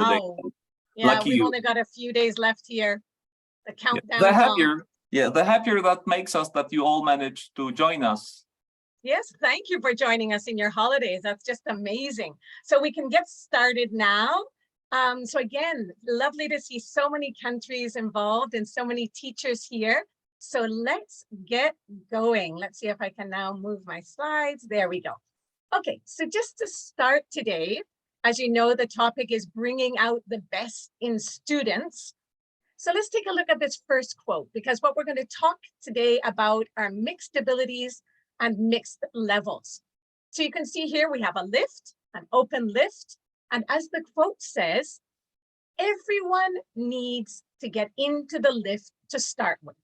today. Wow. Yeah, Lucky we've you. only got a few days left here. The countdown. The happier that makes us that you all managed to join us. Yes, thank you for joining us in your holidays. That's just amazing. So we can get started now. So again, lovely to see so many countries involved and so many teachers here. So let's get going. Let's see if I can now move my slides. There we go. Okay, so just to start today, as you know, the topic is bringing out the best in students. So let's take a look at this first quote, because what we're going to talk today about are mixed abilities and mixed levels. So you can see here we have a lift, an open lift. And as the quote says, everyone needs to get into the lift to start with.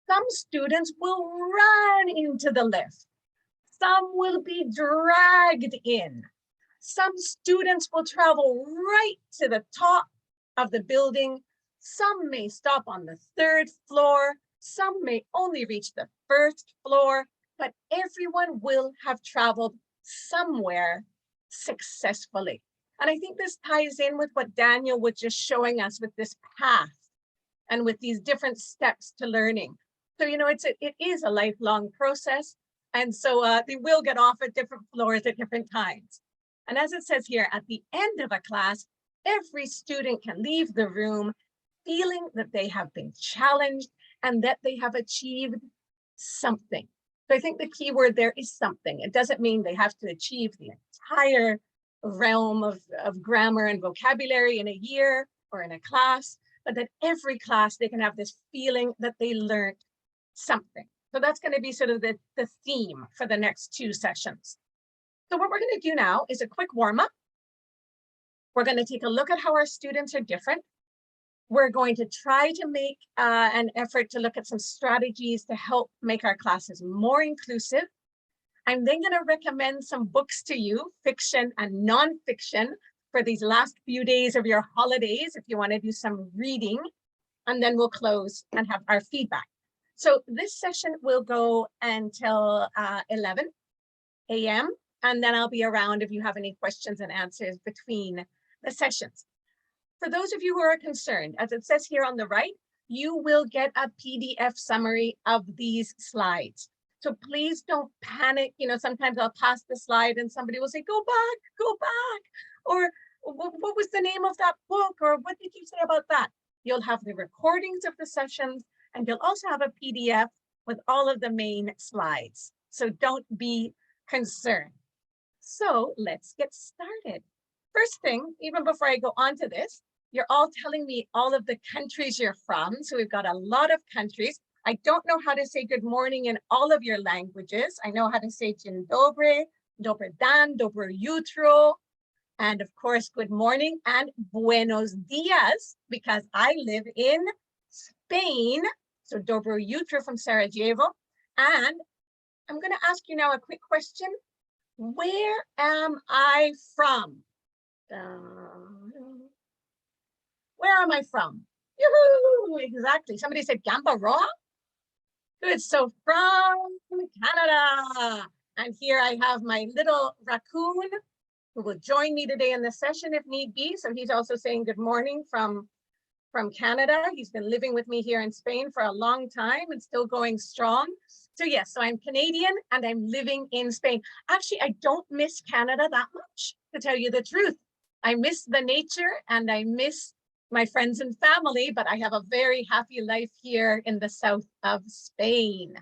Some students will run into the lift. Some will be dragged in. Some students will travel right to the top of the building. Some may stop on the 3rd floor. Some may only reach the 1st floor, but everyone will have traveled somewhere successfully. And I think this ties in with what Daniel was just showing us with this path and with these different steps to learning. So, you know, it is a lifelong process. And so they will get off at different floors at different times. And as it says here, at the end of a class, every student can leave the room feeling that they have been challenged and that they have achieved something. So I think the key word there is something. It doesn't mean they have to achieve the entire realm of grammar and vocabulary in a year or in a class, but that every class they can have this feeling that they learned something. So that's going to be sort of the theme for the next 2 sessions. So what we're going to do now is a quick warm-up. We're going to take a look at how our students are different. We're going to try to make an effort to look at some strategies to help make our classes more inclusive. I'm then going to recommend some books to you, fiction and nonfiction, for these last few days of your holidays, if you want to do some reading, and then we'll close and have our feedback. So this session will go until 11 a.m. and then I'll be around if you have any questions and answers between the sessions. For those of you who are concerned, as it says here on the right, you will get a PDF summary of these slides. So please don't panic. You know, sometimes I'll pass the slide and somebody will say, go back, or what was the name of that book? Or what did you say about that? You'll have the recordings of the sessions and you'll also have a PDF with all of the main slides. So don't be concerned. So let's get started. First thing, even before I go on to this, you're all telling me all of the countries you're from. So we've got a lot of countries. I don't know how to say good morning in all of your languages. I know how to say dzień dobry, dobry dan, dobro jutro, and of course, good morning and buenos dias, because I live in Spain. So dobro jutro from Sarajevo. And I'm going to ask you now a quick question. Where am I from? Where am I from? Yoo-hoo! Exactly. Somebody said Gambaroa. Good. So from Canada. And here I have my little raccoon who will join me today in the session if need be. So he's also saying good morning from Canada. He's been living with me here in Spain for a long time and still going strong. So yes, so I'm Canadian and I'm living in Spain. Actually, I don't miss Canada that much, to tell you the truth. I miss the nature and I miss my friends and family, but I have a very happy life here in the south of Spain.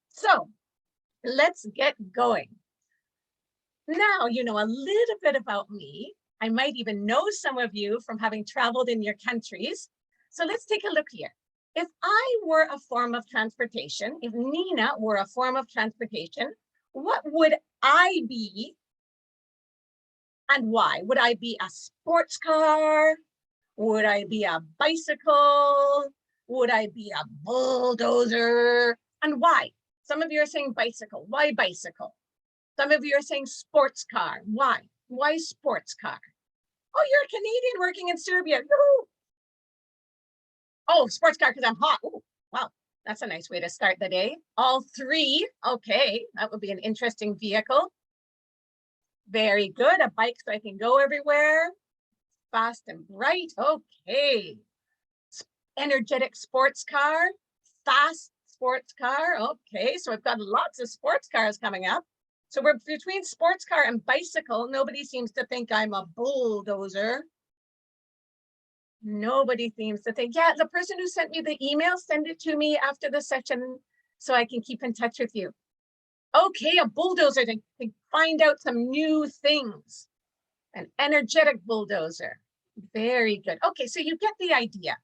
So let's get going. Now, you know a little bit about me. I might even know some of you from having traveled in your countries. So let's take a look here. If I were a form of transportation, if Nina were a form of transportation, what would I be and why? Would I be a sports car? Would I be a bicycle? Would I be a bulldozer? And why? Some of you are saying bicycle. Why bicycle? Some of you are saying sports car. Why? Why sports car? Oh, you're a Canadian working in Serbia. Woo! Oh, sports car because I'm hot. Ooh, wow, that's a nice way to start the day. All 3. Okay, that would be an interesting vehicle. Very good. A bike so I can go everywhere. fast and bright. Okay. Energetic sports car, fast sports car. Okay, so I've got lots of sports cars coming up. So we're between sports car and bicycle. Nobody seems to think I'm a bulldozer. Nobody seems to think, yeah, the person who sent me the email, send it to me after the session so I can keep in touch with you. Okay, a bulldozer to find out some new things. An energetic bulldozer. Very good. Okay, so you get the idea.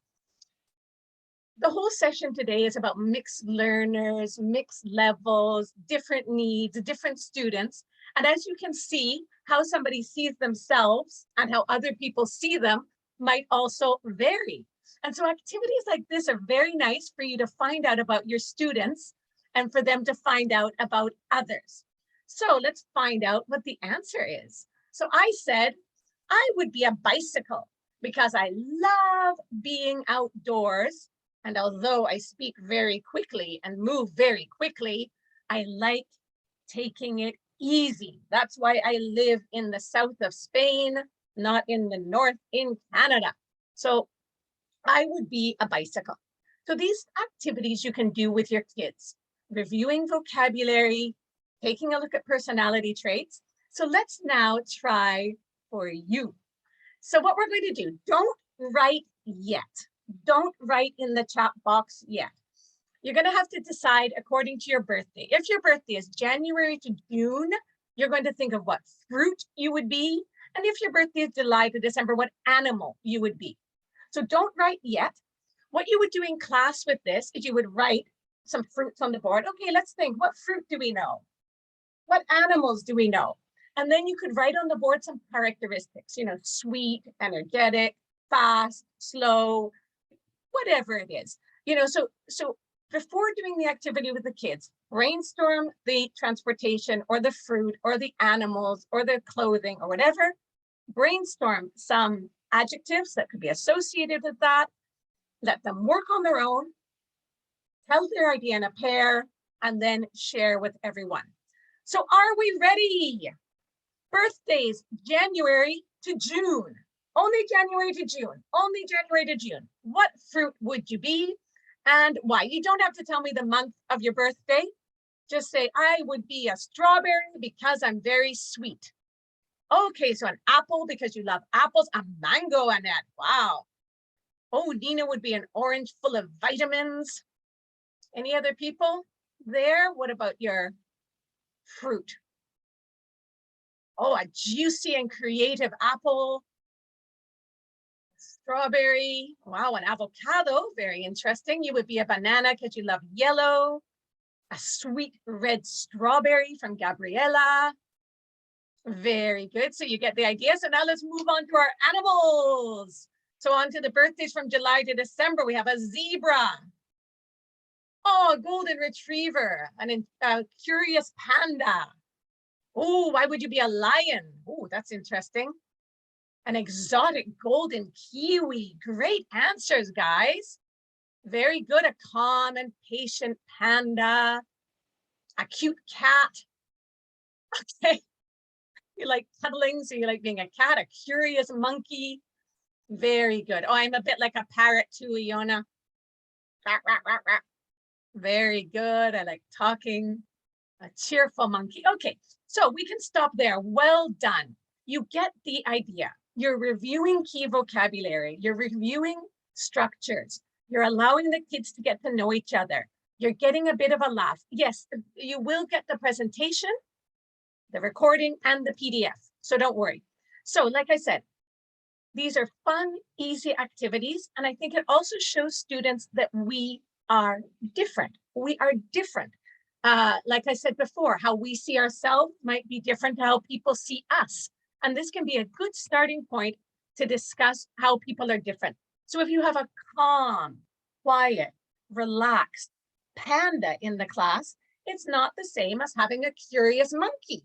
The whole session today is about mixed learners, mixed levels, different needs, different students. And as you can see, how somebody sees themselves and how other people see them might also vary. And so activities like this are very nice for you to find out about your students and for them to find out about others. So let's find out what the answer is. So I said, I would be a bicycle because I love being outdoors. And although I speak very quickly and move very quickly, I like taking it easy. That's why I live in the south of Spain, not in the north in Canada. So I would be a bicycle. So these activities you can do with your kids, reviewing vocabulary, taking a look at personality traits. So let's now try for you. So what we're going to do, don't write yet. Don't write in the chat box yet. You're going to have to decide according to your birthday. If your birthday is January to June, you're going to think of what fruit you would be. And if your birthday is July to December, what animal you would be. So don't write yet. What you would do in class with this is you would write some fruits on the board. Okay, let's think, what fruit do we know? What animals do we know? And then you could write on the board some characteristics, you know, sweet, energetic, fast, slow, whatever it is, you know, so before doing the activity with the kids, brainstorm the transportation or the fruit or the animals or the clothing or whatever, brainstorm some adjectives that could be associated with that, let them work on their own, tell their idea in a pair, and then share with everyone. So are we ready? Birthdays, January to June. Only January to June, only January to June. What fruit would you be and why? You don't have to tell me the month of your birthday. Just say, I would be a strawberry because I'm very sweet. Okay, so an apple because you love apples, a mango, Annette, wow. Oh, Nina would be an orange full of vitamins. Any other people there? What about your fruit? Oh, a juicy and creative apple. Strawberry, wow, an avocado, very interesting. You would be a banana because you love yellow. A sweet red strawberry from Gabriela. Very good, so you get the idea. So now let's move on to our animals. So on to the birthdays from July to December. We have a zebra. Oh, a golden retriever, a curious panda. Oh, why would you be a lion? Oh, that's interesting. An exotic golden kiwi. Great answers, guys. Very good. A calm and patient panda. A cute cat. Okay. You like cuddling, so you like being a cat. A curious monkey. Very good. Oh, I'm a bit like a parrot too, Iona. Very good. I like talking. A cheerful monkey. Okay, so we can stop there. Well done. You get the idea. You're reviewing key vocabulary. You're reviewing structures. You're allowing the kids to get to know each other. You're getting a bit of a laugh. Yes, you will get the presentation, the recording, and the PDF. So don't worry. So like I said, these are fun, easy activities. And I think it also shows students that we are different. We are different. Like I said before, how we see ourselves might be different to how people see us. And this can be a good starting point to discuss how people are different. So if you have a calm, quiet, relaxed panda in the class, it's not the same as having a curious monkey.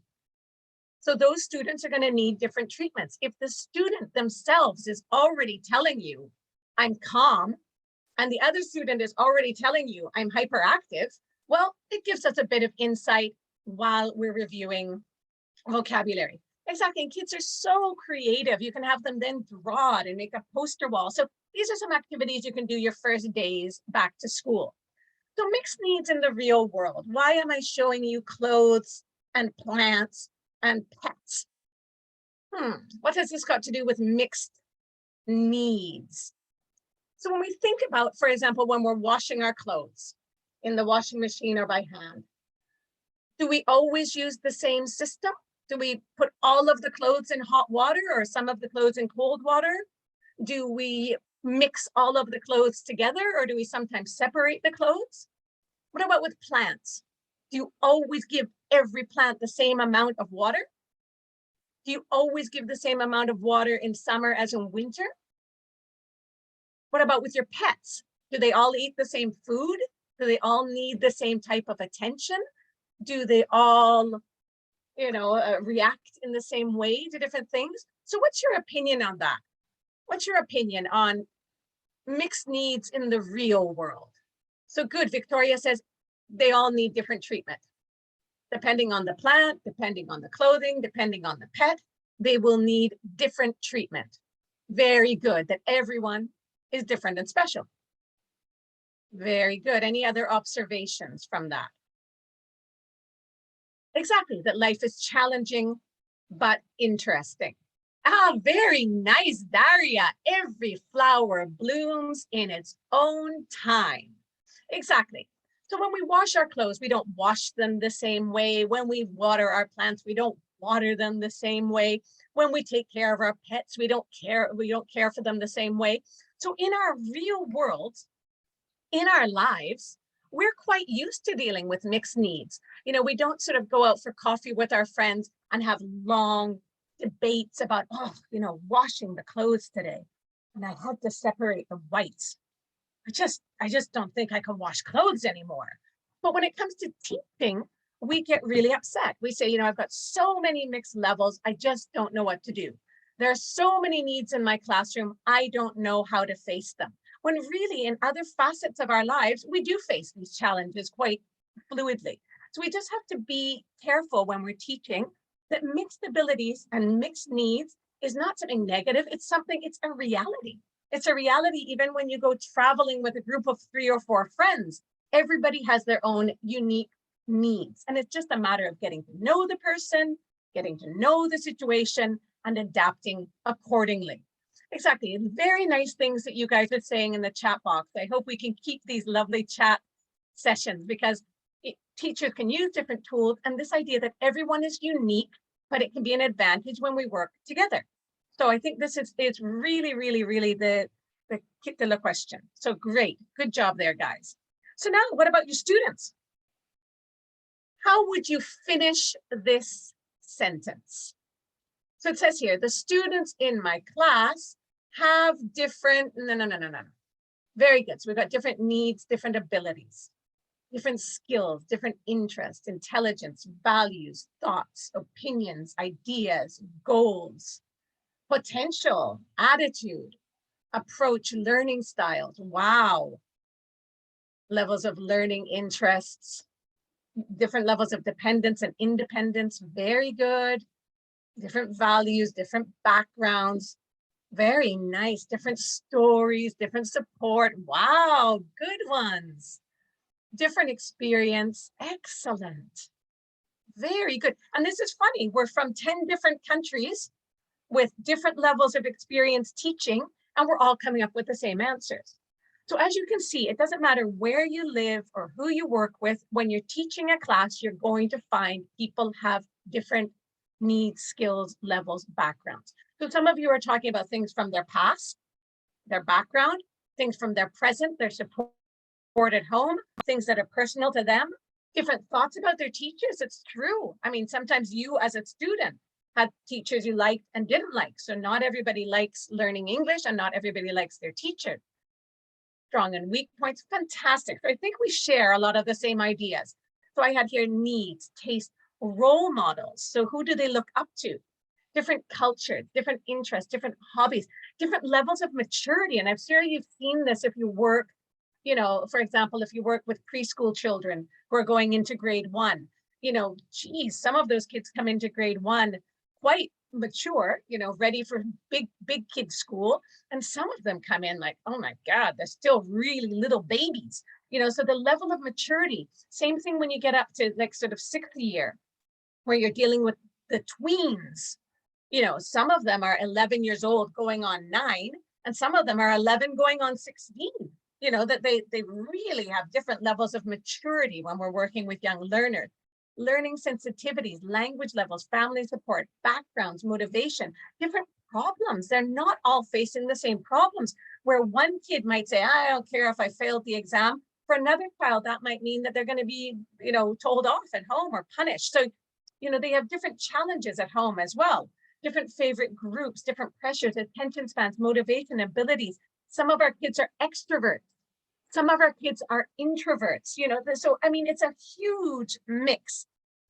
So those students are going to need different treatments. If the student themselves is already telling you, I'm calm, and the other student is already telling you, I'm hyperactive, well, it gives us a bit of insight while we're reviewing vocabulary. Exactly, and kids are so creative. You can have them then draw it and make a poster wall. So these are some activities you can do your first days back to school. So mixed needs in the real world. Why am I showing you clothes and plants and pets? What has this got to do with mixed needs? So when we think about, for example, when we're washing our clothes in the washing machine or by hand, do we always use the same system? Do we put all of the clothes in hot water or some of the clothes in cold water? Do we mix all of the clothes together, or do we sometimes separate the clothes? What about with plants? Do you always give every plant the same amount of water? Do you always give the same amount of water in summer as in winter? What about with your pets? Do they all eat the same food? Do they all need the same type of attention? Do they all, react in the same way to different things? So what's your opinion on that? What's your opinion on mixed needs in the real world? So good, Victoria says they all need different treatment. Depending on the plant, depending on the clothing, depending on the pet, they will need different treatment. Very good, that everyone is different and special. Very good. Any other observations from that? Exactly, that life is challenging, but interesting. Very nice, Daria. Every flower blooms in its own time. Exactly. So when we wash our clothes, we don't wash them the same way. When we water our plants, we don't water them the same way. When we take care of our pets, we don't care for them the same way. So in our real world, in our lives, we're quite used to dealing with mixed needs. We don't sort of go out for coffee with our friends and have long debates about, washing the clothes today. And I had to separate the whites. I just don't think I can wash clothes anymore. But when it comes to teaching, we get really upset. We say, I've got so many mixed levels. I just don't know what to do. There are so many needs in my classroom. I don't know how to face them. When really in other facets of our lives, we do face these challenges quite fluidly. So we just have to be careful when we're teaching that mixed abilities and mixed needs is not something negative. It's a reality. It's a reality even when you go traveling with a group of 3 or 4 friends. Everybody has their own unique needs. And it's just a matter of getting to know the person, getting to know the situation, and adapting accordingly. Exactly. Very nice things that you guys are saying in the chat box. I hope we can keep these lovely chat sessions because teachers can use different tools, and this idea that everyone is unique, but it can be an advantage when we work together. So I think this is really, really, really the kit de la question. So great. Good job there, guys. So now what about your students? How would you finish this sentence? So it says here, the students in my class have different, no. Very good. So we've got different needs, different abilities, different skills, different interests, intelligence, values, thoughts, opinions, ideas, goals, potential, attitude, approach, learning styles. Wow. Levels of learning interests, different levels of dependence and independence. Very good. Different values, different backgrounds. Very nice. Different stories, different support. Wow, good ones. Different experience. Excellent. Very good. And this is funny. We're from 10 different countries with different levels of experience teaching, and we're all coming up with the same answers. So as you can see, it doesn't matter where you live or who you work with. When you're teaching a class, you're going to find people have different needs, skills, levels, backgrounds. So some of you are talking about things from their past, their background, things from their present, their support at home, things that are personal to them, different thoughts about their teachers. It's true. I mean, sometimes you as a student had teachers you liked and didn't like. So not everybody likes learning English and not everybody likes their teacher. Strong and weak points, fantastic. So I think we share a lot of the same ideas. So I had here needs, taste, role models. So who do they look up to? Different cultures, different interests, different hobbies, different levels of maturity. And I'm sure you've seen this if you work, for example, if you work with preschool children who are going into grade 1, geez, some of those kids come into grade 1 quite mature, ready for big kid school. And some of them come in like, oh my God, they're still really little babies. So the level of maturity, same thing when you get up to like sort of 6th year, where you're dealing with the tweens. Some of them are 11 years old going on 9, and some of them are 11 going on 16. That they really have different levels of maturity when we're working with young learners. Learning sensitivities, language levels, family support, backgrounds, motivation, different problems. They're not all facing the same problems, where one kid might say, I don't care if I failed the exam. For another child, that might mean that they're going to be, told off at home or punished. So, they have different challenges at home as well, different favorite groups, different pressures, attention spans, motivation, abilities. Some of our kids are extroverts. Some of our kids are introverts, so, I mean, it's a huge mix.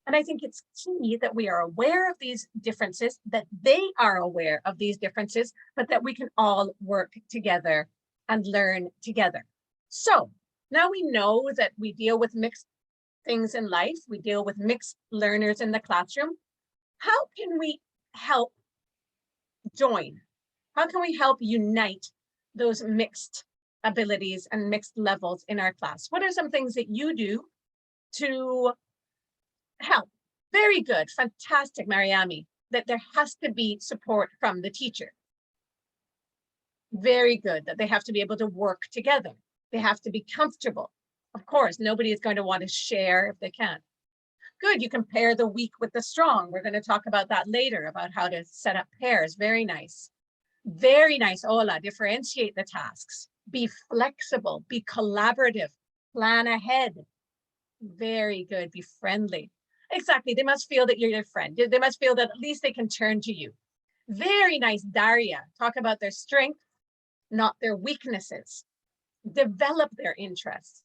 And I think it's key that we are aware of these differences, that they are aware of these differences, but that we can all work together and learn together. So now we know that we deal with mixed things in life. We deal with mixed learners in the classroom. How can we help join? How can we help unite those mixed abilities and mixed levels in our class? What are some things that you do to help? Very good, fantastic, Mariami, that there has to be support from the teacher. Very good, that they have to be able to work together. They have to be comfortable. Of course, nobody is going to want to share if they can't. Good, you can pair the weak with the strong. We're going to talk about that later, about how to set up pairs. Very nice. Very nice, Ola. Differentiate the tasks. Be flexible, be collaborative, plan ahead. Very good, be friendly. Exactly, they must feel that you're their friend. They must feel that at least they can turn to you. Very nice, Daria. Talk about their strengths, not their weaknesses. Develop their interests.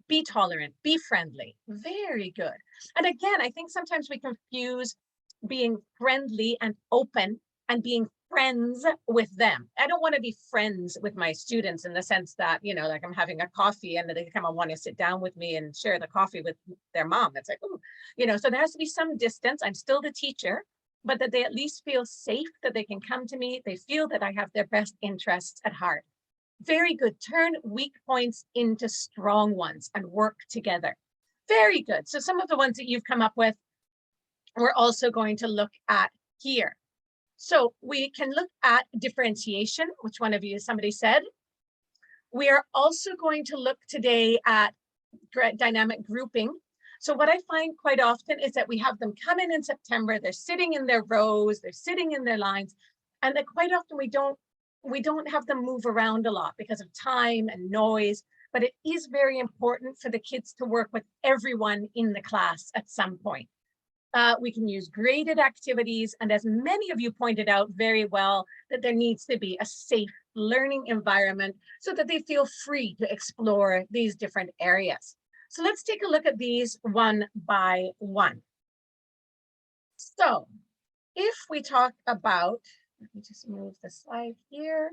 Be tolerant, be friendly. Very good. And again, I think sometimes we confuse being friendly and open and being friends with them. I don't want to be friends with my students in the sense that, like I'm having a coffee and they come and want to sit down with me and share the coffee with their mom. It's like, ooh, so there has to be some distance. I'm still the teacher, but that they at least feel safe, that they can come to me. They feel that I have their best interests at heart. Very good. Turn weak points into strong ones and work together. Very good. So some of the ones that you've come up with, we're also going to look at here. So we can look at differentiation, which one of you, somebody said. We are also going to look today at dynamic grouping. So what I find quite often is that we have them come in September, they're sitting in their rows, they're sitting in their lines, and that quite often we don't have them move around a lot because of time and noise, but it is very important for the kids to work with everyone in the class at some point. We can use graded activities, and as many of you pointed out very well, that there needs to be a safe learning environment so that they feel free to explore these different areas. So let's take a look at these one by one. So if we talk about, let me just move the slide here.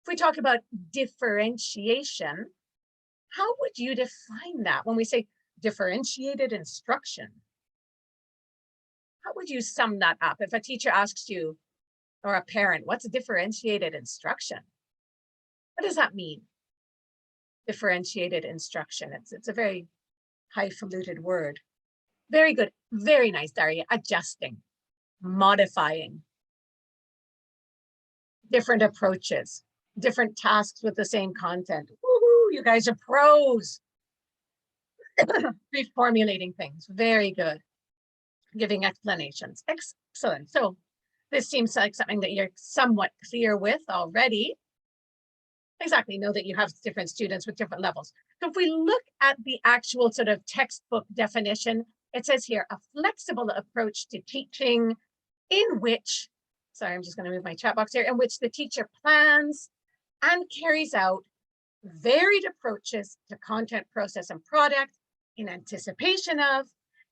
If we talk about differentiation, how would you define that when we say differentiated instruction? How would you sum that up? If a teacher asks you, or a parent, what's differentiated instruction? What does that mean? Differentiated instruction. It's a very highfalutin word. Very good. Very nice, Daria. Adjusting, modifying, different approaches, different tasks with the same content. Woohoo, you guys are pros. Reformulating things. Very good. Giving explanations. Excellent. So this seems like something that you're somewhat clear with already. Exactly, know that you have different students with different levels. So if we look at the actual sort of textbook definition, it says here, a flexible approach to teaching in which, sorry, I'm just going to move my chat box here, in which the teacher plans and carries out varied approaches to content, process, and product in anticipation of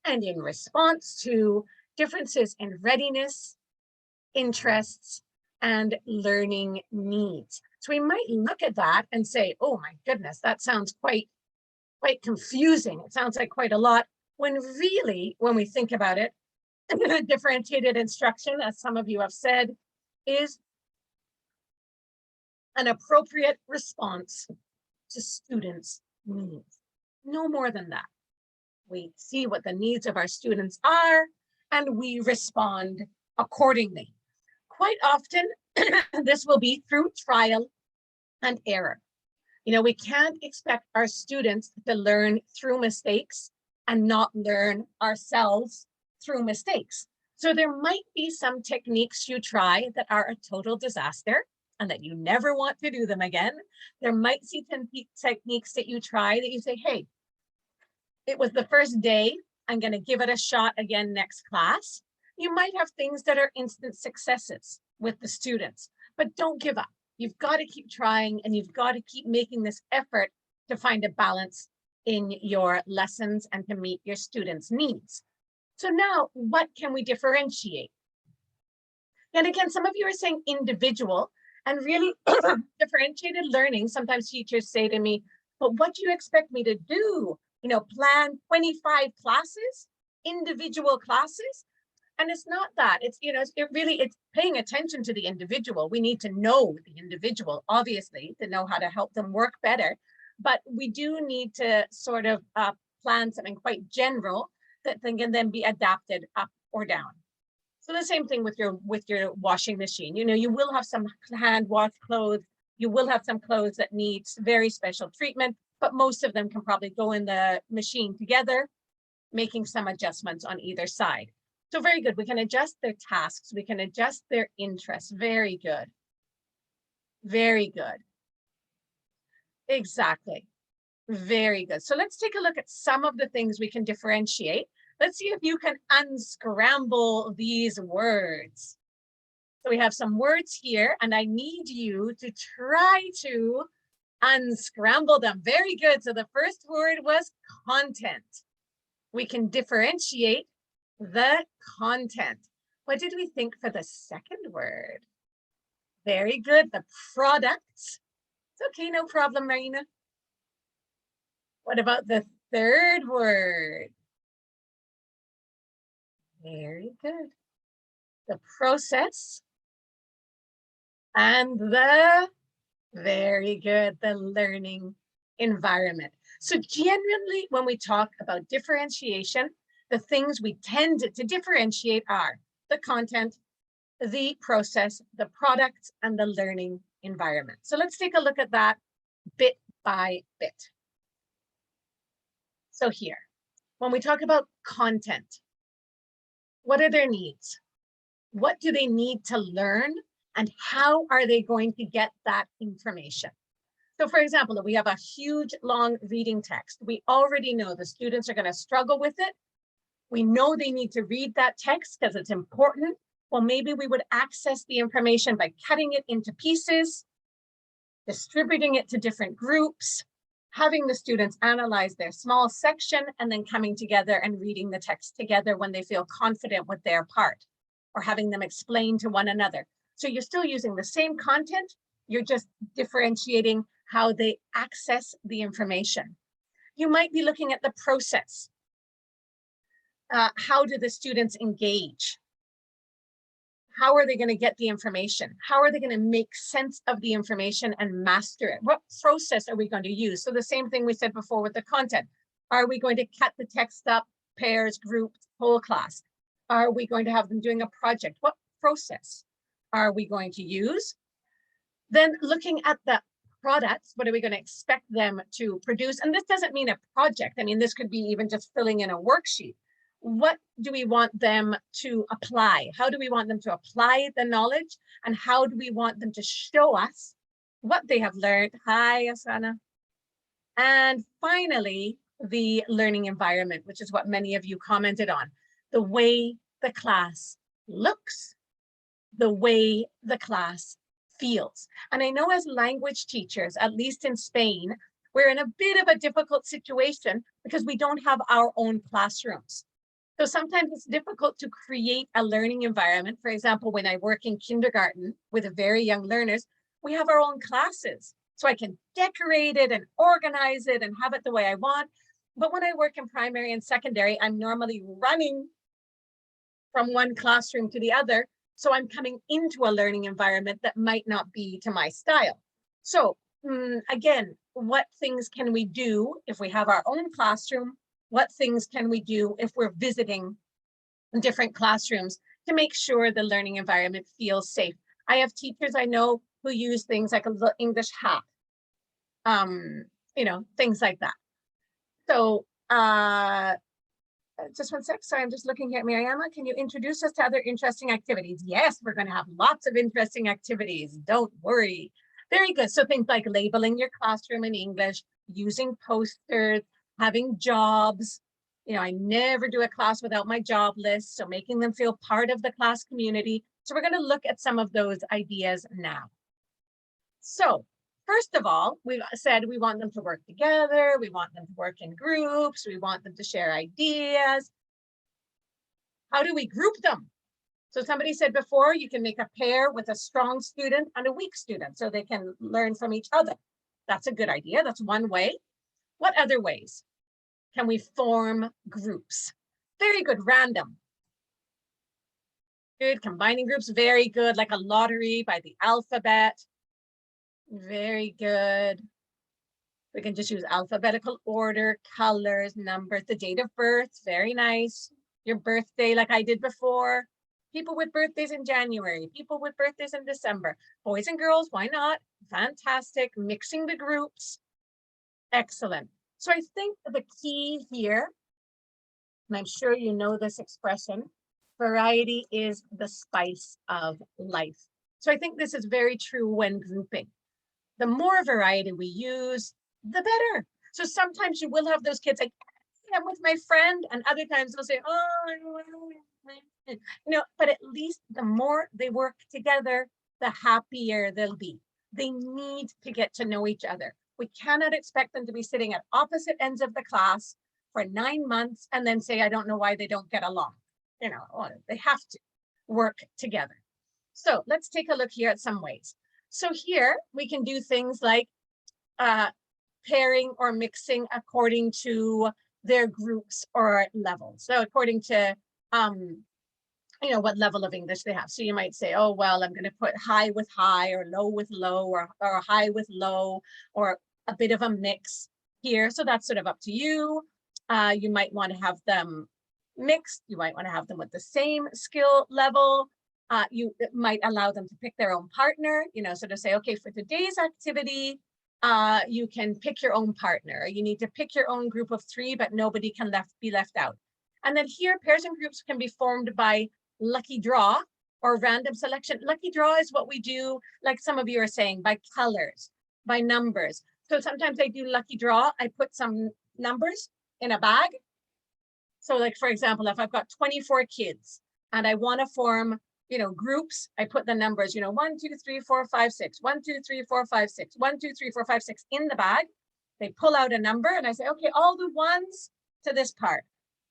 and in response to differences in readiness, interests, and learning needs. So we might look at that and say, oh my goodness, that sounds quite confusing. It sounds like quite a lot, when really, when we think about it, differentiated instruction, as some of you have said, is an appropriate response to students' needs. No more than that. We see what the needs of our students are, and we respond accordingly. Quite often, this will be through trial and error. You know, we can't expect our students to learn through mistakes and not learn ourselves through mistakes. So there might be some techniques you try that are a total disaster and that you never want to do them again. There might be techniques that you try that you say, hey, it was the first day, I'm going to give it a shot again next class. You might have things that are instant successes with the students, but don't give up. You've got to keep trying, and you've got to keep making this effort to find a balance in your lessons and to meet your students' needs. So now, what can we differentiate? And again, some of you are saying individual, and really differentiated learning. Sometimes teachers say to me, but what do you expect me to do? You know, plan 25 classes, individual classes? And it's not that. It's, you know, it's paying attention to the individual. We need to know the individual, obviously, to know how to help them work better. But we do need to sort of plan something quite general that can then be adapted up or down. So the same thing with your washing machine. You know, you will have some hand wash clothes. You will have some clothes that need very special treatment, but most of them can probably go in the machine together, making some adjustments on either side. So very good. We can adjust their tasks. We can adjust their interests. Very good. Very good. Exactly. Very good. So let's take a look at some of the things we can differentiate. Let's see if you can unscramble these words. So we have some words here, and I need you to try to unscramble them. Very good. So the first word was content. We can differentiate the content. What did we think for the second word? Very good. The products. It's okay, no problem, Marina. What about the third word? Very good. The process. And the, very good, the learning environment. So generally, when we talk about differentiation, the things we tend to differentiate are the content, the process, the products, and the learning environment. So let's take a look at that bit by bit. So here, when we talk about content, what are their needs? What do they need to learn? And how are they going to get that information? So for example, if we have a huge, long reading text, we already know the students are going to struggle with it. We know they need to read that text because it's important. Well, maybe we would access the information by cutting it into pieces, distributing it to different groups, having the students analyze their small section, and then coming together and reading the text together when they feel confident with their part, or having them explain to one another. So you're still using the same content, you're just differentiating how they access the information. You might be looking at the process. How do the students engage? How are they going to get the information? How are they going to make sense of the information and master it? What process are we going to use? So the same thing we said before with the content. Are we going to cut the text up, pairs, groups, whole class? Are we going to have them doing a project? What process are we going to use? Then looking at the products, what are we going to expect them to produce? And this doesn't mean a project. I mean, this could be even just filling in a worksheet. What do we want them to apply? How do we want them to apply the knowledge? And how do we want them to show us what they have learned? Hi, Asana. And finally, the learning environment, which is what many of you commented on. The way the class looks, the way the class feels. And I know as language teachers, at least in Spain, we're in a bit of a difficult situation because we don't have our own classrooms. So sometimes it's difficult to create a learning environment. For example, when I work in kindergarten with very young learners, we have our own classes. So I can decorate it and organize it and have it the way I want. But when I work in primary and secondary, I'm normally running from one classroom to the other. So I'm coming into a learning environment that might not be to my style. So again, what things can we do if we have our own classroom? What things can we do if we're visiting different classrooms to make sure the learning environment feels safe? I have teachers I know who use things like a little English hat, you know, things like that. So just one sec. Sorry, I'm just looking here. Mariama, can you introduce us to other interesting activities? Yes, we're going to have lots of interesting activities. Don't worry. Very good. So things like labeling your classroom in English, using posters, having jobs. You know, I never do a class without my job list. So making them feel part of the class community. So we're going to look at some of those ideas now. So first of all, we've said we want them to work together. We want them to work in groups. We want them to share ideas. How do we group them? So somebody said before, you can make a pair with a strong student and a weak student so they can learn from each other. That's a good idea. That's one way. What other ways can we form groups? Very good. Random. Good. Combining groups. Very good. Like a lottery by the alphabet. Very good. We can just use alphabetical order, colors, numbers, the date of birth. Very nice. Your birthday, like I did before. People with birthdays in January, people with birthdays in December. Boys and girls, why not? Fantastic. Mixing the groups. Excellent. So I think the key here, and I'm sure you know this expression, variety is the spice of life. So I think this is very true when grouping. The more variety we use, the better. So sometimes you will have those kids like, I'm with my friend, and other times they'll say, oh, you know, but at least the more they work together, the happier they'll be. They need to get to know each other. We cannot expect them to be sitting at opposite ends of the class for 9 months and then say, I don't know why they don't get along. You know, they have to work together. So let's take a look here at some ways. So here we can do things like pairing or mixing according to their groups or levels. So according to, you know, what level of English they have. So you might say, oh, well, I'm going to put high with high or low with low or high with low or a bit of a mix here. So that's sort of up to you. You might want to have them mixed. You might want to have them with the same skill level. You might allow them to pick their own partner, you know, so to say, okay, for today's activity, you can pick your own partner. You need to pick your own group of 3, but nobody can be left out. And then here, pairs and groups can be formed by lucky draw or random selection. Lucky draw is what we do, like some of you are saying, by colors, by numbers. So sometimes I do lucky draw. I put some numbers in a bag. So like, for example, if I've got 24 kids and I want to form, you know, groups, I put the numbers, you know, 1, 2, 3, 4, 5, 6, 1, 2, 3, 4, 5, 6, 1, 2, 3, 4, 5, 6 in the bag. They pull out a number and I say, okay, all the ones to this part,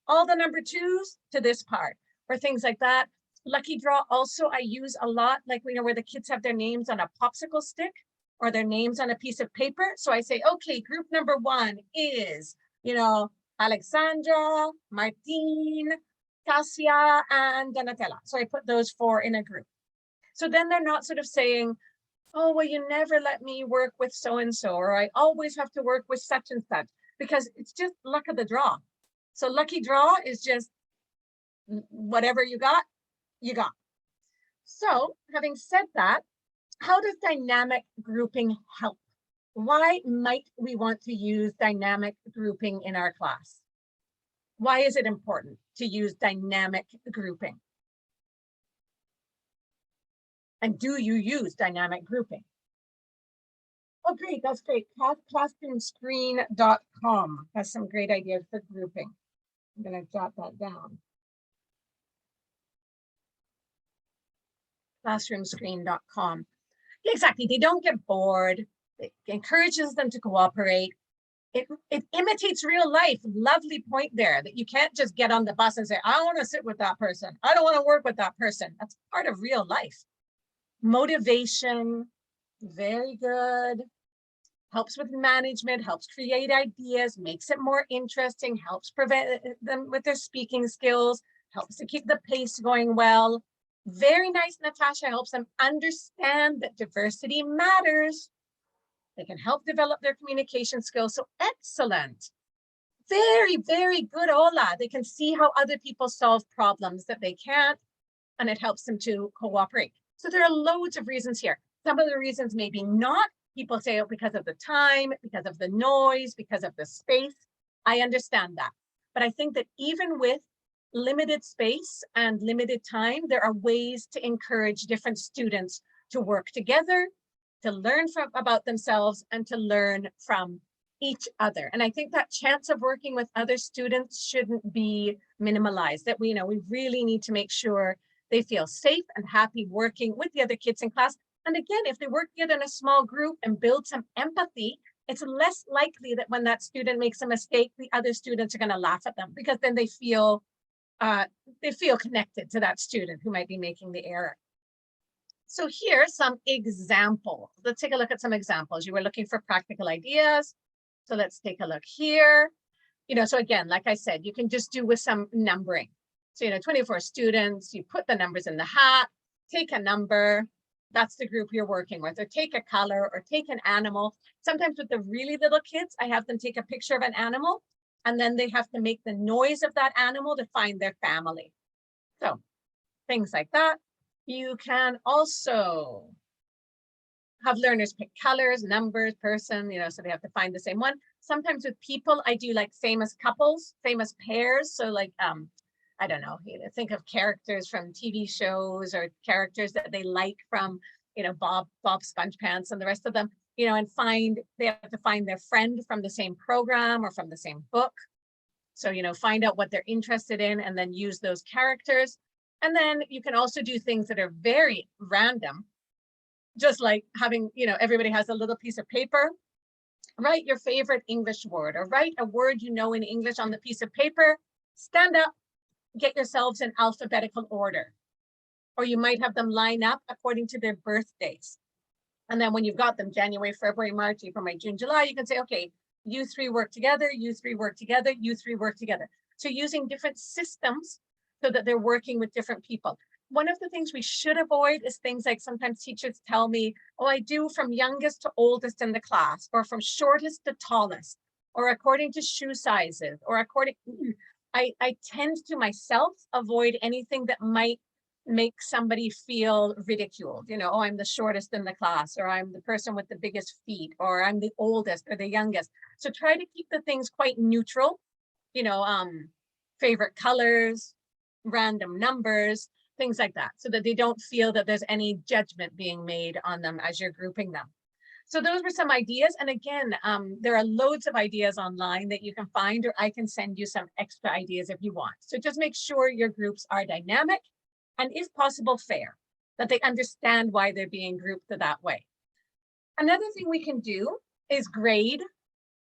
all the number 2s to this part, or things like that. Lucky draw also I use a lot, like, you know, where the kids have their names on a popsicle stick or their names on a piece of paper. So I say, okay, group number 1 is, you know, Alexandra, Martine, Cassia, and Donatella. So I put those 4 in a group. So then they're not sort of saying, oh, well, you never let me work with so-and-so, or I always have to work with such and such, because it's just luck of the draw. So lucky draw is just whatever you got, you got. So having said that, how does dynamic grouping help? Why might we want to use dynamic grouping in our class? Why is it important to use dynamic grouping? And do you use dynamic grouping? Oh, great, that's great. Classroomscreen.com has some great ideas for grouping. I'm going to jot that down. Classroomscreen.com. Exactly, they don't get bored. It encourages them to cooperate. It imitates real life. Lovely point there, that you can't just get on the bus and say, I want to sit with that person. I don't want to work with that person. That's part of real life. Motivation, very good. Helps with management, helps create ideas, makes it more interesting, helps prevent them with their speaking skills. helps to keep the pace going well. Very nice, Natasha, helps them understand that diversity matters. They can help develop their communication skills. So excellent. Very, very good, Ola. They can see how other people solve problems that they can't, and it helps them to cooperate. So there are loads of reasons here. Some of the reasons maybe not. People say, oh, because of the time, because of the noise, because of the space. I understand that. But I think that even with limited space and limited time, there are ways to encourage different students to work together, to learn about themselves, and to learn from each other. And I think that chance of working with other students shouldn't be minimalized, that we really need to make sure they feel safe and happy working with the other kids in class. And again, if they work together in a small group and build some empathy, it's less likely that when that student makes a mistake, the other students are going to laugh at them, because then they feel connected to that student who might be making the error. So here's some examples. Let's take a look at some examples. You were looking for practical ideas. So let's take a look here. So again, like I said, you can just do with some numbering. So, 24 students, you put the numbers in the hat, take a number, that's the group you're working with, or take a color, or take an animal. Sometimes with the really little kids, I have them take a picture of an animal, and then they have to make the noise of that animal to find their family. So things like that. You can also have learners pick colors, numbers, person, so they have to find the same one. Sometimes with people, I do like famous couples, famous pairs. So like, I don't know, think of characters from TV shows, or characters that they like from, Bob Sponge-Pants and the rest of them, and they have to find their friend from the same program or from the same book. So, find out what they're interested in and then use those characters. And then you can also do things that are very random, just like having, everybody has a little piece of paper. Write your favorite English word, or write a word in English on the piece of paper. Stand up, get yourselves in alphabetical order. Or you might have them line up according to their birthdays. And then when you've got them, January, February, March, April, May, June, July, you can say, okay, you three work together, you three work together, you three work together. So using different systems so that they're working with different people. One of the things we should avoid is things like, sometimes teachers tell me, oh, I do from youngest to oldest in the class, or from shortest to tallest, or according to shoe sizes, or according, I tend to myself avoid anything that might make somebody feel ridiculed. Oh, I'm the shortest in the class, or I'm the person with the biggest feet, or I'm the oldest or the youngest. So try to keep the things quite neutral, favorite colors, random numbers, things like that, so that they don't feel that there's any judgment being made on them as you're grouping them. So those were some ideas. And again, there are loads of ideas online that you can find, or I can send you some extra ideas if you want. So just make sure your groups are dynamic and, if possible, fair, that they understand why they're being grouped that way. Another thing we can do is grade,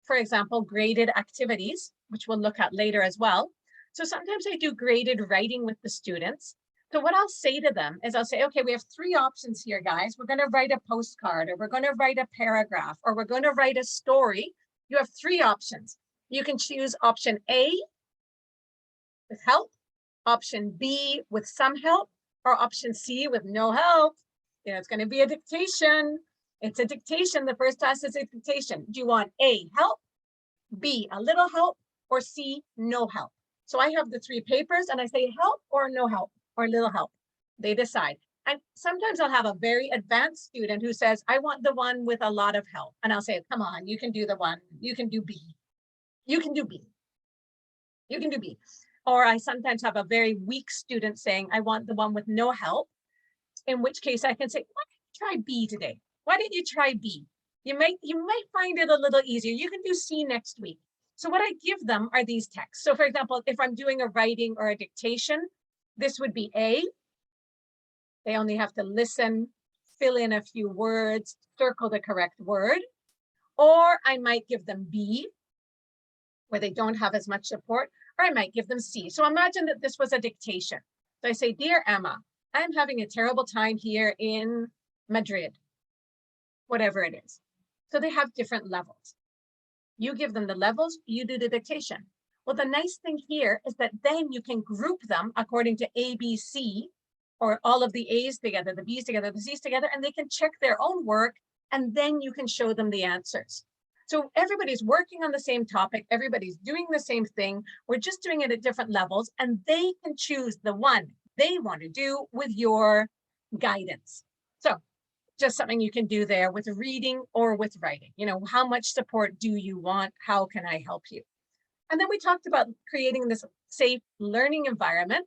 for example, graded activities, which we'll look at later as well. So sometimes I do graded writing with the students. So what I'll say to them is, I'll say, okay, we have three options here, guys. We're going to write a postcard, or we're going to write a paragraph, or we're going to write a story. You have three options. You can choose option A with help, option B with some help, or option C with no help. It's going to be a dictation. It's a dictation. The first task is a dictation. Do you want A, help, B, a little help, or C, no help? So I have the three papers, and I say help or no help, or little help. They decide. And sometimes I'll have a very advanced student who says, I want the one with a lot of help. And I'll say, come on, you can do the one, you can do B. You can do B. You can do B. Or I sometimes have a very weak student saying, I want the one with no help, in which case I can say, why don't you try B today? Why don't you try B? You might find it a little easier. You can do C next week. So what I give them are these texts. So for example, if I'm doing a writing or a dictation, this would be A. They only have to listen, fill in a few words, circle the correct word. Or I might give them B, where they don't have as much support, or I might give them C. So imagine that this was a dictation. So I say, dear Emma, I'm having a terrible time here in Madrid, whatever it is. So they have different levels. You give them the levels, you do the dictation. Well, the nice thing here is that then you can group them according to A, B, C, or all of the A's together, the B's together, the C's together, and they can check their own work, and then you can show them the answers. So everybody's working on the same topic, everybody's doing the same thing, we're just doing it at different levels, and they can choose the one they want to do with your guidance. So just something you can do there with reading or with writing. You know, how much support do you want? How can I help you? And then we talked about creating this safe learning environment.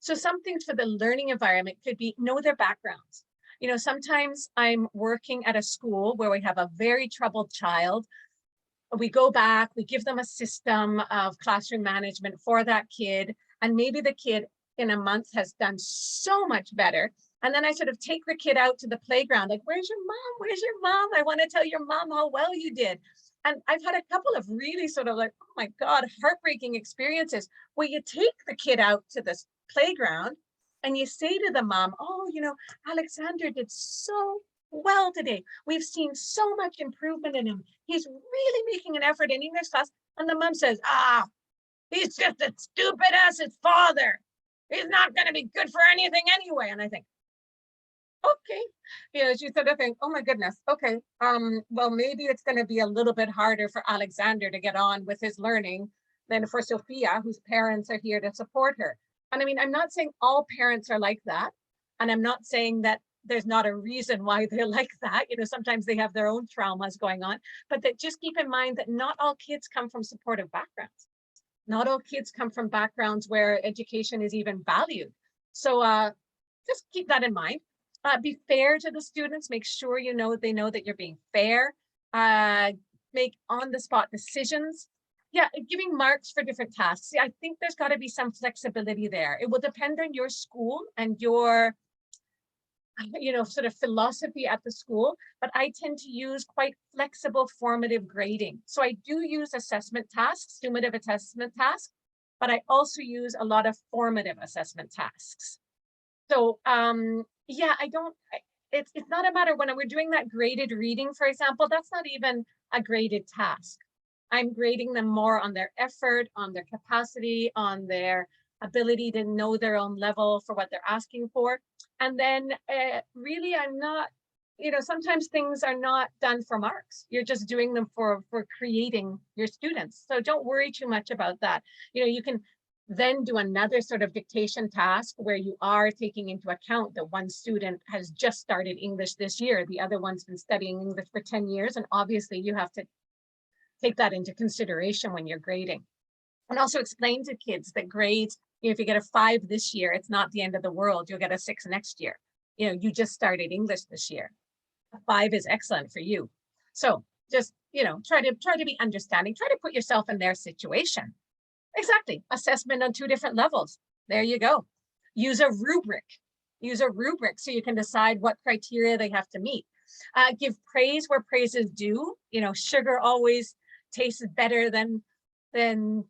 So some things for the learning environment could be know their backgrounds. You know, sometimes I'm working at a school where we have a very troubled child. We go back, we give them a system of classroom management for that kid. And maybe the kid in a month has done so much better. And then I sort of take the kid out to the playground, like, where's your mom? Where's your mom? I want to tell your mom how well you did. And I've had a couple of really sort of like, oh my God, heartbreaking experiences where you take the kid out to this playground and you say to the mom, oh, you know, Alexander did so well today. We've seen so much improvement in him. He's really making an effort in English class. And the mom says, he's just as stupid as his father. He's not going to be good for anything anyway. And I think, okay, you know, she sort of think, oh my goodness, okay, well, maybe it's going to be a little bit harder for Alexander to get on with his learning than for Sophia, whose parents are here to support her. And I mean, I'm not saying all parents are like that. And I'm not saying that there's not a reason why they're like that. You know, sometimes they have their own traumas going on, but that just keep in mind that not all kids come from supportive backgrounds. Not all kids come from backgrounds where education is even valued. So just keep that in mind. Be fair to the students. Make sure you know they know that you're being fair. Make on-the-spot decisions. Yeah, giving marks for different tasks. See, I think there's got to be some flexibility there. It will depend on your school and your, you know, sort of philosophy at the school, but I tend to use quite flexible formative grading. So I do use assessment tasks, summative assessment tasks, but I also use a lot of formative assessment tasks. So yeah, it's not a matter when we're doing that graded reading, for example, that's not even a graded task. I'm grading them more on their effort, on their capacity, on their ability to know their own level for what they're asking for. And then really, I'm not, you know, sometimes things are not done for marks. You're just doing them for creating your students. So don't worry too much about that. You know, you can then do another sort of dictation task where you are taking into account that one student has just started English this year. The other one's been studying English for 10 years. And obviously you have to take that into consideration when you're grading. And also explain to kids that grades, you know, if you get a 5 this year, it's not the end of the world. You'll get a 6 next year. You know, you just started English this year. A 5 is excellent for you. So just, you know, try to be understanding, try to put yourself in their situation. Exactly. Assessment on 2 different levels. There you go. Use a rubric. Use a rubric so you can decide what criteria they have to meet. Give praise where praise is due. You know, sugar always tastes better than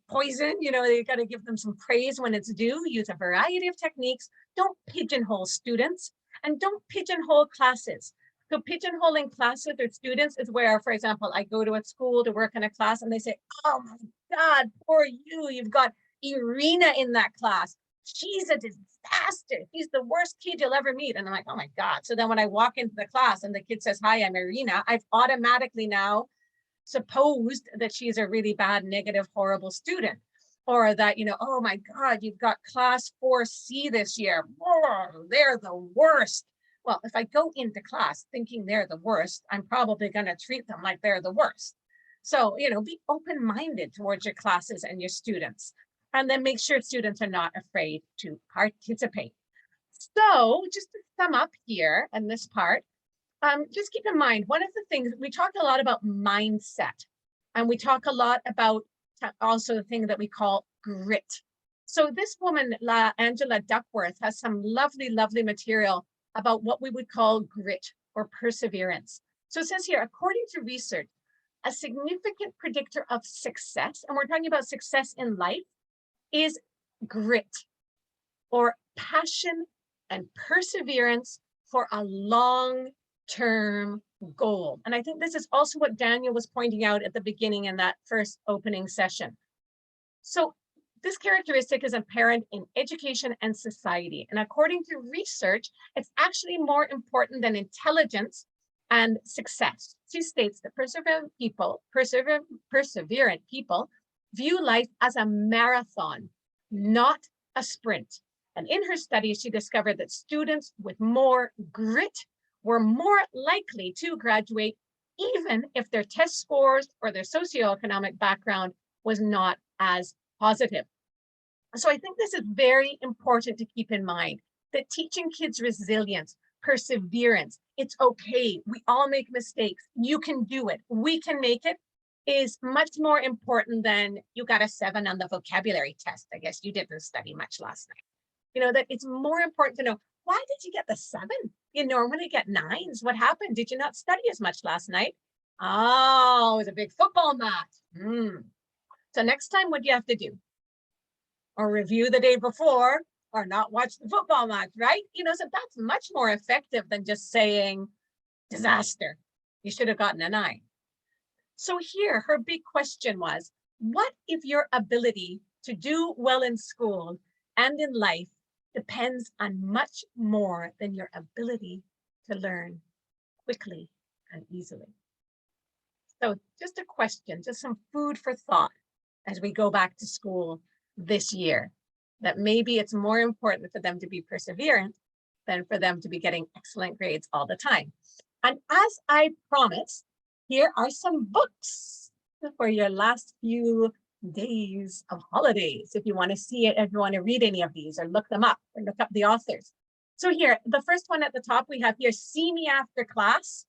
poison. You know, you got to give them some praise when it's due. Use a variety of techniques. Don't pigeonhole students and don't pigeonhole classes. So pigeonholing classes or students is where, for example, I go to a school to work in a class and they say, oh my God, poor you, you've got Irina in that class. She's a disaster. She's the worst kid you'll ever meet. And I'm like, oh my God. So then when I walk into the class and the kid says, hi, I'm Irina, I've automatically now supposed that she's a really bad, negative, horrible student. Or that, you know, oh my God, you've got class 4C this year. Oh, they're the worst. Well, if I go into class thinking they're the worst, I'm probably going to treat them like they're the worst. So, you know, be open-minded towards your classes and your students, and then make sure students are not afraid to participate. So just to sum up here in this part, just keep in mind, one of the things, we talk a lot about mindset, and we talk a lot about also the thing that we call grit. So this woman, Angela Duckworth, has some lovely, lovely material about what we would call grit or perseverance. So it says here, according to research, a significant predictor of success, and we're talking about success in life, is grit or passion and perseverance for a long-term goal. And I think this is also what Daniel was pointing out at the beginning in that first opening session. So this characteristic is apparent in education and society. And according to research, it's actually more important than intelligence and success. She states that perseverant people view life as a marathon, not a sprint. And in her study, she discovered that students with more grit were more likely to graduate, even if their test scores or their socioeconomic background was not as positive. So I think this is very important to keep in mind, that teaching kids resilience, perseverance, it's okay, we all make mistakes, you can do it, we can make it, is much more important than you got a 7 on the vocabulary test. I guess you didn't study much last night. You know, that it's more important to know, why did you get the 7? You normally get 9s. What happened? Did you not study as much last night? Oh, it was a big football match. So next time, what do you have to do? Or review the day before, or not watch the football match, right? You know, so that's much more effective than just saying, disaster, you should have gotten a 9. So here, her big question was, what if your ability to do well in school and in life depends on much more than your ability to learn quickly and easily? So just a question, just some food for thought as we go back to school this year, that maybe it's more important for them to be perseverant than for them to be getting excellent grades all the time. And as I promised, here are some books for your last few days of holidays. If you want to see it, if you want to read any of these or look them up or look up the authors. So here, the first one at the top, we have here, See Me After Class,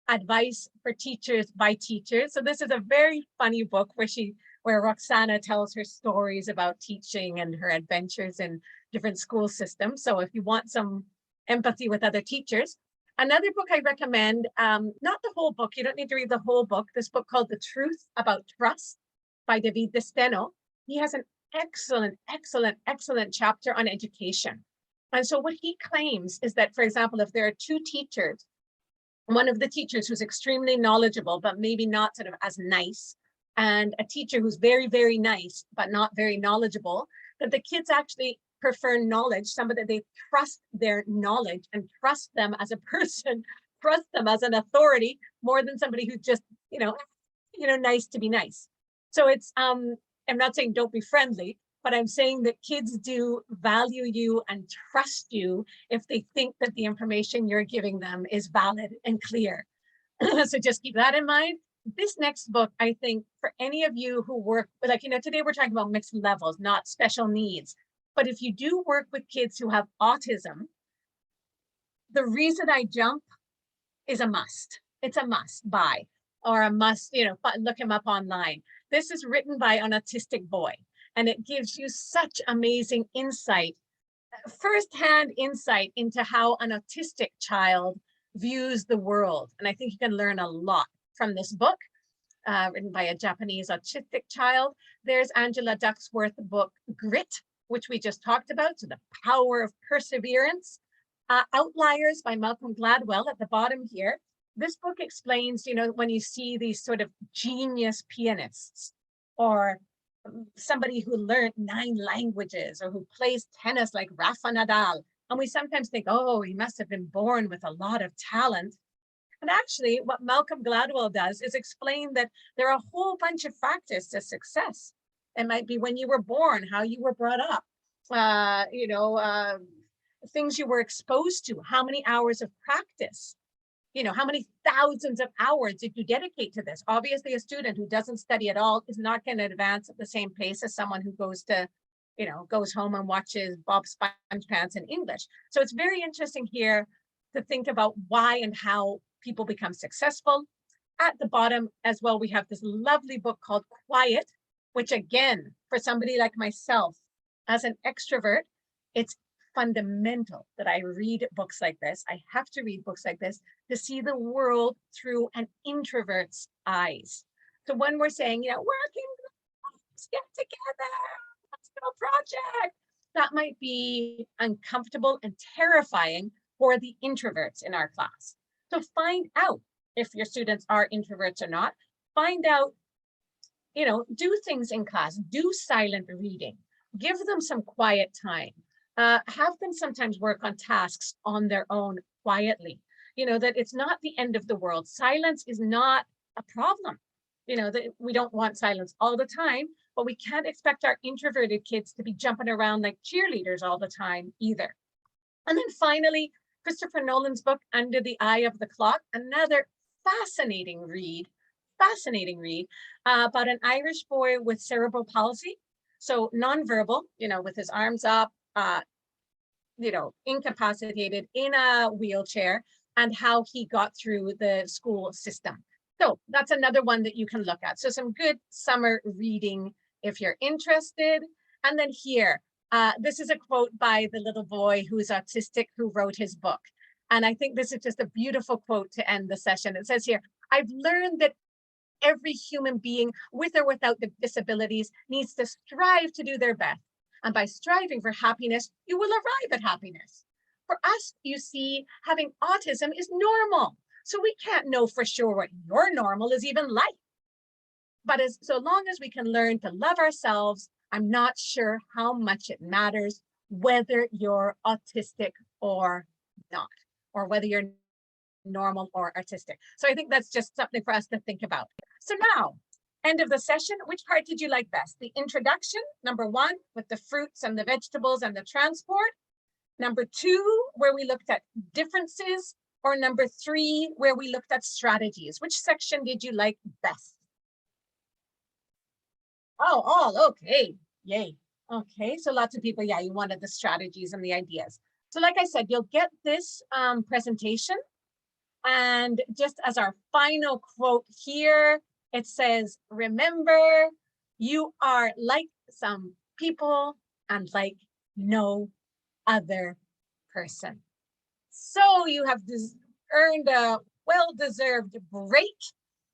Advice for Teachers by Teachers. So this is a very funny book where Roxana tells her stories about teaching and her adventures in different school systems. So if you want some empathy with other teachers. Another book I recommend, not the whole book, you don't need to read the whole book, this book called The Truth About Trust by David Esteno. He has an excellent, excellent, excellent chapter on education. And so what he claims is that, for example, if there are 2 teachers, one of the teachers who's extremely knowledgeable, but maybe not sort of as nice, and a teacher who's very, very nice, but not very knowledgeable, that the kids actually prefer knowledge, somebody that they trust their knowledge and trust them as a person, trust them as an authority, more than somebody who's just, nice to be nice. So it's, I'm not saying don't be friendly, but I'm saying that kids do value you and trust you if they think that the information you're giving them is valid and clear. So just keep that in mind. This next book, I think, for any of you who work, today we're talking about mixed levels, not special needs. But if you do work with kids who have autism, The Reason I Jump is a must. It's a must buy, or a must, look him up online. This is written by an autistic boy, and it gives you such amazing insight, firsthand insight into how an autistic child views the world. And I think you can learn a lot from this book, written by a Japanese autistic child. There's Angela Duckworth's book, Grit, which we just talked about, so the power of perseverance. Outliers by Malcolm Gladwell at the bottom here. This book explains, when you see these sort of genius pianists, or somebody who learned 9 languages, or who plays tennis like Rafa Nadal, and we sometimes think, oh, he must have been born with a lot of talent. And actually, what Malcolm Gladwell does is explain that there are a whole bunch of factors to success. It might be when you were born, how you were brought up, things you were exposed to, how many hours of practice, how many thousands of hours did you dedicate to this? Obviously, a student who doesn't study at all is not going to advance at the same pace as someone who goes home and watches Bob Sponge in English. So it's very interesting here to think about why and how people become successful. At the bottom as well, we have this lovely book called Quiet, which again, for somebody like myself, as an extrovert, it's fundamental that I read books like this. I have to read books like this to see the world through an introvert's eyes. So when we're saying, working groups, get together, let's do a project, that might be uncomfortable and terrifying for the introverts in our class. So find out if your students are introverts or not. Find out you know, do things in class, do silent reading, give them some quiet time, have them sometimes work on tasks on their own quietly, you know, that it's not the end of the world. Silence is not a problem. You know, that we don't want silence all the time, but we can't expect our introverted kids to be jumping around like cheerleaders all the time either. And then finally, Christopher Nolan's book, Under the Eye of the Clock, another fascinating read about an Irish boy with cerebral palsy. So nonverbal, you know, with his arms up, you know, incapacitated in a wheelchair, and how he got through the school system. So that's another one that you can look at. So some good summer reading if you're interested. And then here, this is a quote by the little boy who's autistic who wrote his book. And I think this is just a beautiful quote to end the session. It says here, I've learned that every human being with or without the disabilities needs to strive to do their best. And by striving for happiness, you will arrive at happiness. For us, you see, having autism is normal. So we can't know for sure what your normal is even like. But so long as we can learn to love ourselves, I'm not sure how much it matters whether you're autistic or not, or whether you're normal or artistic. So I think that's just something for us to think about. So now, end of the session, which part did you like best? The introduction, number 1, with the fruits and the vegetables and the transport. Number 2, where we looked at differences, or number 3, where we looked at strategies. Which section did you like best? Oh, all okay, yay. Okay, so lots of people, yeah, you wanted the strategies and the ideas. So like I said, you'll get this presentation. And just as our final quote here, it says, remember, you are like some people and like no other person. So you have earned a well-deserved break